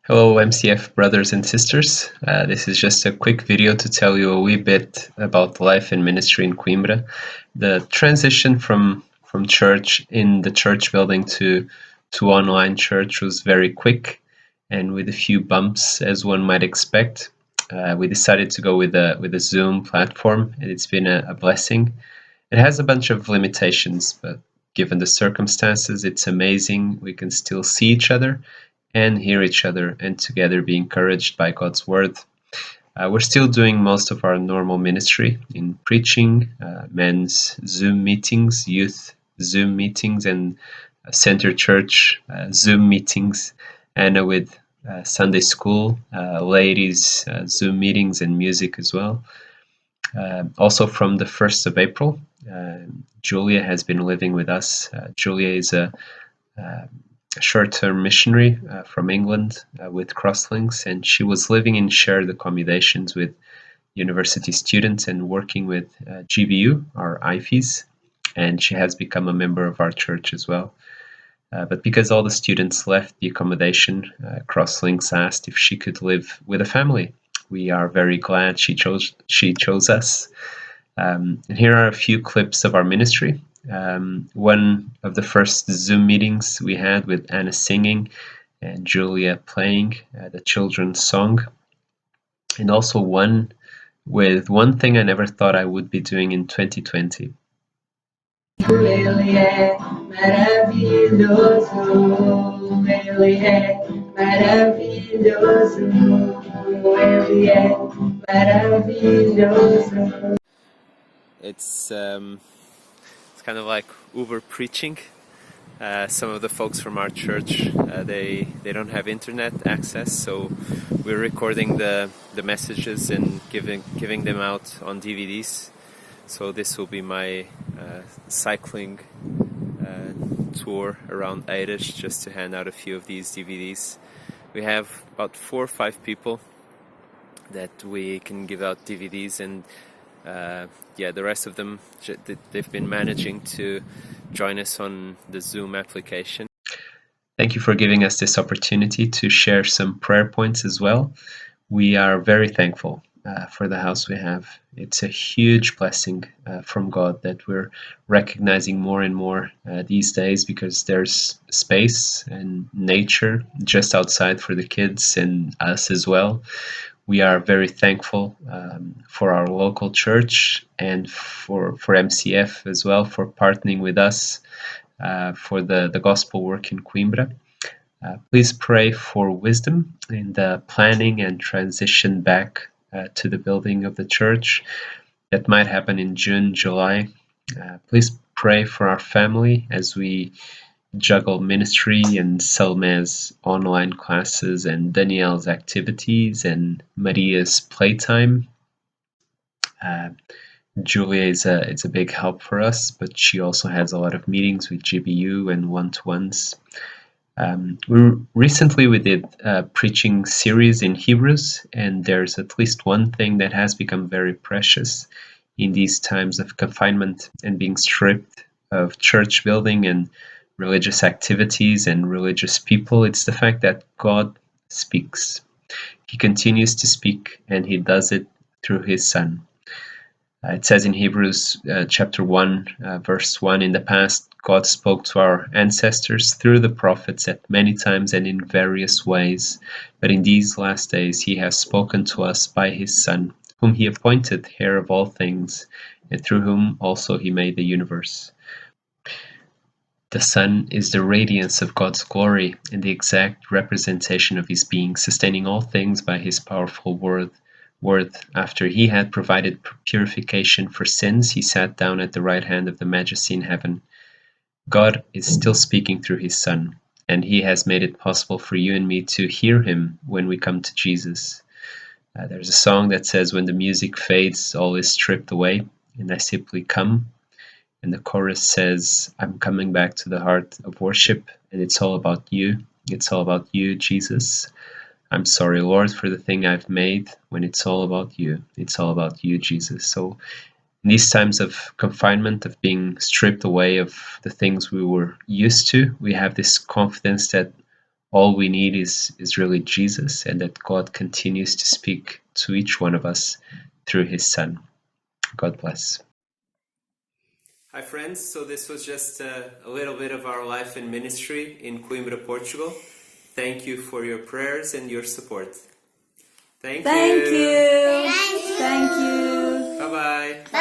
Hello, MCF brothers and sisters. This is just a quick video to tell you a wee bit about life and ministry in Coimbra. The transition from church in the church building to online church was very quick and with a few bumps, as one might expect. We decided to go with a Zoom platform, and it's been a blessing. It has a bunch of limitations, but given the circumstances, it's amazing. We can still see each other and hear each other and together be encouraged by God's word. We're still doing most of our normal ministry in preaching, men's Zoom meetings, youth Zoom meetings, and center church Zoom meetings, and with Sunday school, ladies Zoom meetings, and music as well. Also, from the 1st of April, Julia has been living with us. Julia is a short-term missionary from England with Crosslinks, and she was living in shared accommodations with university students and working with GBU, our IFEs, and she has become a member of our church as well. But because all the students left the accommodation, Crosslinks asked if she could live with a family. We are very glad she chose us. And here are a few clips of our ministry. One of the first Zoom meetings we had with Anna singing and Julia playing the children's song, and also one with one thing I never thought I would be doing in 2020. Ele é maravilhoso, Ele é maravilhoso, Ele é maravilhoso. It's kind of like Uber preaching. Some of the folks from our church, they don't have internet access, so we're recording the messages and giving them out on DVDs. So this will be my cycling tour around Irish, just to hand out a few of these DVDs. We have about 4 or 5 people that we can give out DVDs, and the rest of them, they've been managing to join us on the Zoom application. Thank you for giving us this opportunity to share some prayer points as well. We are very thankful for the house we have. It's a huge blessing from God that we're recognizing more and more these days, because there's space and nature just outside for the kids and us as well. We are very thankful for our local church and for MCF as well for partnering with us for the gospel work in Coimbra. Please pray for wisdom in the planning and transition back to the building of the church that might happen in June, July. Please pray for our family as we juggle ministry and Salme's online classes and Danielle's activities and Maria's playtime. Julia is a big help for us, but she also has a lot of meetings with GBU and one-to-ones. Recently we did a preaching series in Hebrews, and there's at least one thing that has become very precious in these times of confinement and being stripped of church building and religious activities and religious people. It's the fact that God speaks. He continues to speak, and he does it through his Son. It says in Hebrews chapter 1, verse 1, in the past, God spoke to our ancestors through the prophets at many times and in various ways. But in these last days, he has spoken to us by his Son, whom he appointed heir of all things, and through whom also he made the universe. The Son is the radiance of God's glory and the exact representation of his being, sustaining all things by his powerful word. After he had provided purification for sins, he sat down at the right hand of the Majesty in heaven. God is still speaking through his Son, and he has made it possible for you and me to hear him when we come to Jesus. There's a song that says, when the music fades, all is stripped away, and I simply come. And the chorus says, I'm coming back to the heart of worship, and it's all about you. It's all about you, Jesus. I'm sorry, Lord, for the thing I've made, when it's all about you. It's all about you, Jesus. So in these times of confinement, of being stripped away of the things we were used to, we have this confidence that all we need is really Jesus, and that God continues to speak to each one of us through his Son. God bless. Hi friends, so this was just a little bit of our life and ministry in Coimbra, Portugal. Thank you for your prayers and your support. Thank you. Thank you. Thank you. Bye-bye.